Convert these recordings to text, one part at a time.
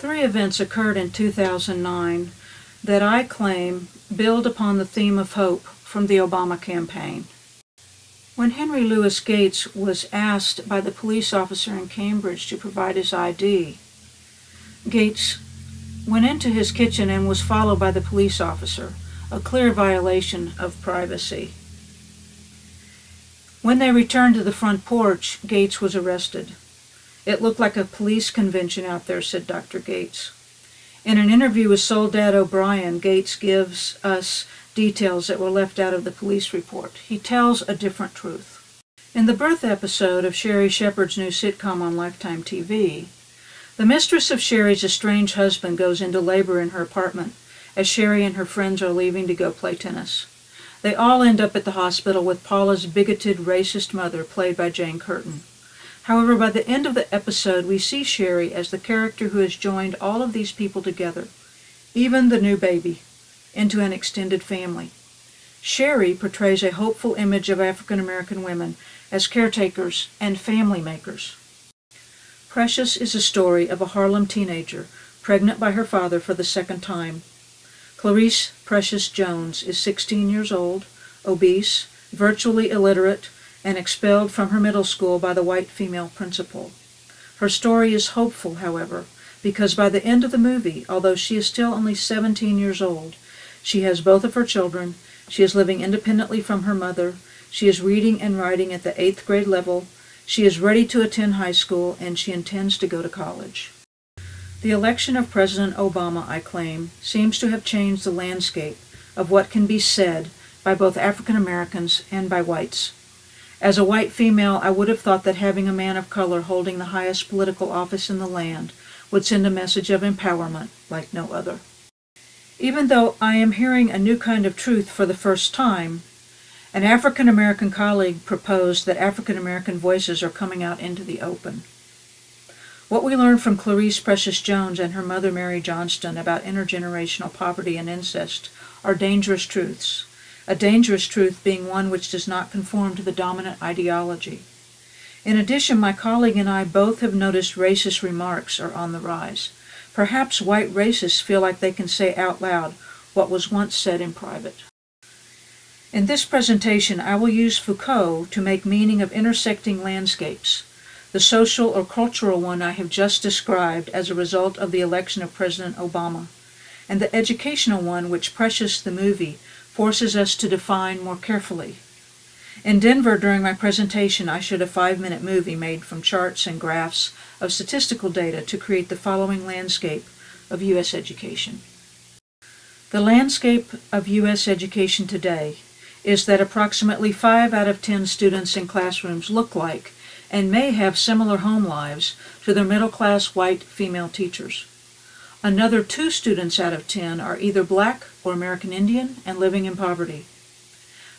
Three events occurred in 2009 that I claim build upon the theme of hope from the Obama campaign. When Henry Louis Gates was asked by the police officer in Cambridge to provide his ID, Gates went into his kitchen and was followed by the police officer, a clear violation of privacy. When they returned to the front porch, Gates was arrested. "It looked like a police convention out there," said Dr. Gates. In an interview with Soledad O'Brien, Gates gives us details that were left out of the police report. He tells a different truth. In the birth episode of Sherry Shepherd's new sitcom on Lifetime TV, the mistress of Sherry's estranged husband goes into labor in her apartment as Sherry and her friends are leaving to go play tennis. They all end up at the hospital with Paula's bigoted, racist mother, played by Jane Curtin. However, by the end of the episode, we see Sherry as the character who has joined all of these people together, even the new baby, into an extended family. Sherry portrays a hopeful image of African American women as caretakers and family makers. Precious is a story of a Harlem teenager pregnant by her father for the second time. Clarice Precious Jones is 16 years old, obese, virtually illiterate, and expelled from her middle school by the white female principal. Her story is hopeful, however, because by the end of the movie, although she is still only 17 years old, she has both of her children, she is living independently from her mother, she is reading and writing at the 8th grade level, she is ready to attend high school, and she intends to go to college. The election of President Obama, I claim, seems to have changed the landscape of what can be said by both African Americans and by whites. As a white female, I would have thought that having a man of color holding the highest political office in the land would send a message of empowerment like no other. Even though I am hearing a new kind of truth for the first time, an African American colleague proposed that African American voices are coming out into the open. What we learned from Clarice Precious Jones and her mother Mary Johnston about intergenerational poverty and incest are dangerous truths, a dangerous truth being one which does not conform to the dominant ideology. In addition, my colleague and I both have noticed racist remarks are on the rise. Perhaps white racists feel like they can say out loud what was once said in private. In this presentation, I will use Foucault to make meaning of intersecting landscapes, the social or cultural one I have just described as a result of the election of President Obama, and the educational one which Precious the movie forces us to define more carefully. In Denver, during my presentation, I showed a 5-minute movie made from charts and graphs of statistical data to create the following landscape of U.S. education. The landscape of U.S. education today is that approximately 5 out of 10 students in classrooms look like and may have similar home lives to their middle-class white female teachers. Another 2 students out of 10 are either Black or American Indian and living in poverty.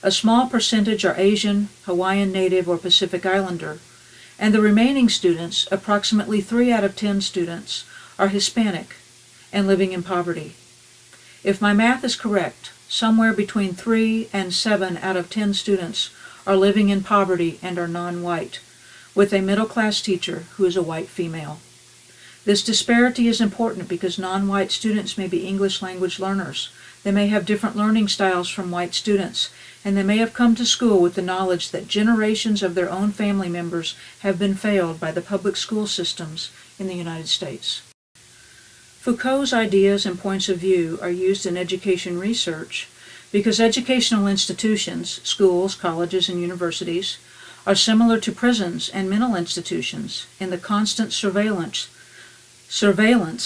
A small percentage are Asian, Hawaiian Native, or Pacific Islander, and the remaining students, approximately 3 out of 10 students, are Hispanic and living in poverty. If my math is correct, somewhere between 3 and 7 out of 10 students are living in poverty and are non-white, with a middle-class teacher who is a white female. This disparity is important because non-white students may be English language learners. They may have different learning styles from white students, and they may have come to school with the knowledge that generations of their own family members have been failed by the public school systems in the United States. Foucault's ideas and points of view are used in education research because educational institutions, schools, colleges, and universities, are similar to prisons and mental institutions in the constant surveillance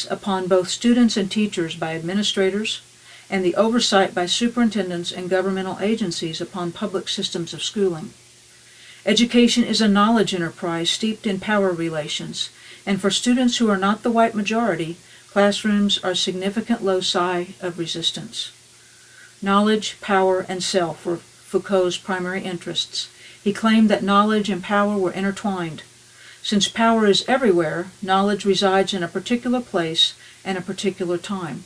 upon both students and teachers by administrators, and the oversight by superintendents and governmental agencies upon public systems of schooling. Education is a knowledge enterprise steeped in power relations, and for students who are not the white majority, classrooms are significant loci of resistance. Knowledge, power, and self were Foucault's primary interests. He claimed that knowledge and power were intertwined. Since power is everywhere, knowledge resides in a particular place and a particular time.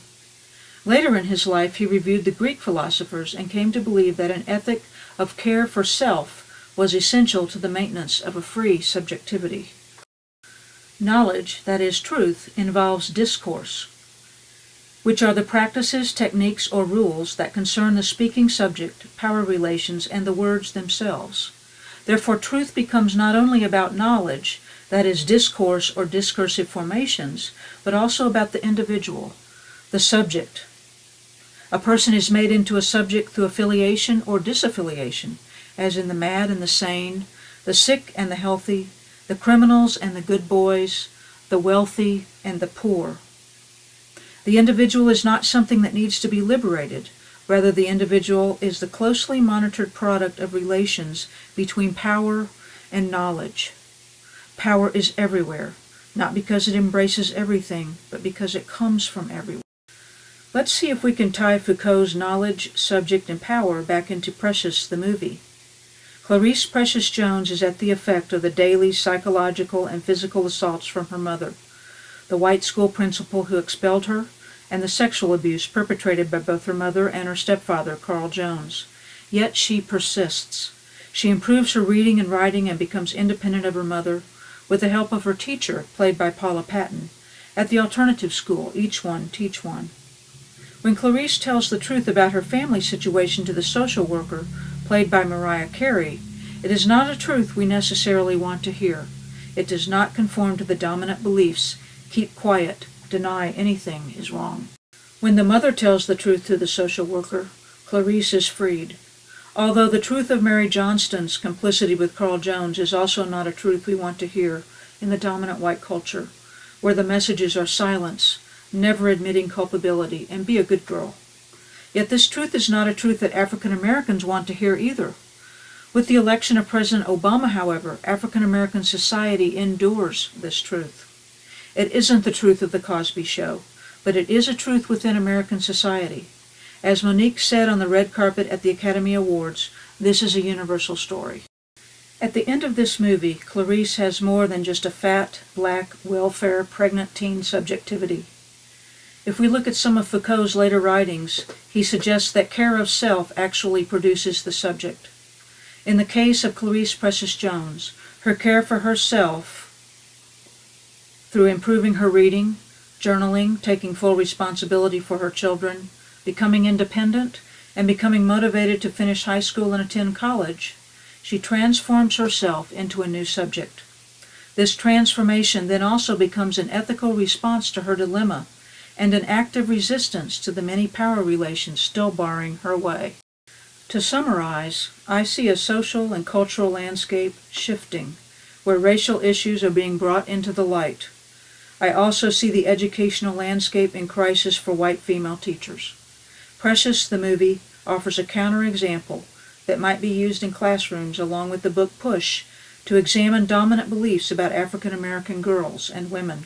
Later in his life, he reviewed the Greek philosophers and came to believe that an ethic of care for self was essential to the maintenance of a free subjectivity. Knowledge, that is truth, involves discourse, which are the practices, techniques, or rules that concern the speaking subject, power relations, and the words themselves. Therefore, truth becomes not only about knowledge, that is discourse or discursive formations, but also about the individual, the subject. A person is made into a subject through affiliation or disaffiliation, as in the mad and the sane, the sick and the healthy, the criminals and the good boys, the wealthy and the poor. The individual is not something that needs to be liberated. Rather, the individual is the closely monitored product of relations between power and knowledge. Power is everywhere, not because it embraces everything, but because it comes from everywhere. Let's see if we can tie Foucault's knowledge, subject, and power back into Precious the movie. Clarice Precious Jones is at the effect of the daily psychological and physical assaults from her mother, the white school principal who expelled her, and the sexual abuse perpetrated by both her mother and her stepfather, Carl Jones. Yet she persists. She improves her reading and writing and becomes independent of her mother, with the help of her teacher, played by Paula Patton, at the alternative school, Each One, Teach One. When Clarice tells the truth about her family situation to the social worker, played by Mariah Carey, it is not a truth we necessarily want to hear. It does not conform to the dominant beliefs, keep quiet, deny anything is wrong. When the mother tells the truth to the social worker, Clarice is freed. Although the truth of Mary Johnston's complicity with Carl Jones is also not a truth we want to hear in the dominant white culture, where the messages are silence, never admitting culpability, and be a good girl. Yet this truth is not a truth that African Americans want to hear either. With the election of President Obama, however, African American society endures this truth. It isn't the truth of the Cosby Show, but it is a truth within American society. As Monique said on the red carpet at the Academy Awards, this is a universal story. At the end of this movie, Clarice has more than just a fat, black, welfare, pregnant teen subjectivity. If we look at some of Foucault's later writings, he suggests that care of self actually produces the subject. In the case of Clarice Precious Jones, her care for herself, through improving her reading, journaling, taking full responsibility for her children, becoming independent, and becoming motivated to finish high school and attend college, she transforms herself into a new subject. This transformation then also becomes an ethical response to her dilemma and an active resistance to the many power relations still barring her way. To summarize, I see a social and cultural landscape shifting, where racial issues are being brought into the light. I also see the educational landscape in crisis for white female teachers. Precious, the movie, offers a counterexample that might be used in classrooms along with the book Push to examine dominant beliefs about African American girls and women.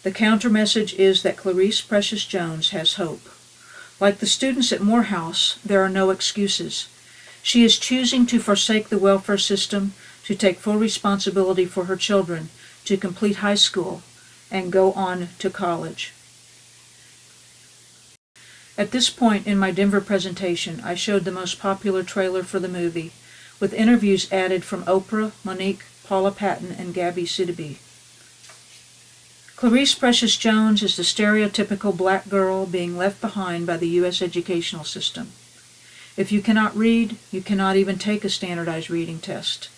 The counter-message is that Clarice Precious Jones has hope. Like the students at Morehouse, there are no excuses. She is choosing to forsake the welfare system, to take full responsibility for her children, to complete high school, and go on to college. At this point in my Denver presentation, I showed the most popular trailer for the movie, with interviews added from Oprah, Monique, Paula Patton, and Gabby Sidibe. Clarice Precious Jones is the stereotypical black girl being left behind by the U.S. educational system. If you cannot read, you cannot even take a standardized reading test.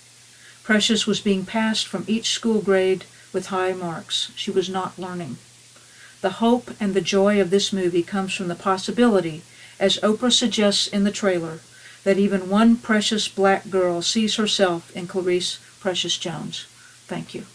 Precious was being passed from each school grade with high marks. She was not learning. The hope and the joy of this movie comes from the possibility, as Oprah suggests in the trailer, that even one precious black girl sees herself in Clarice Precious Jones. Thank you.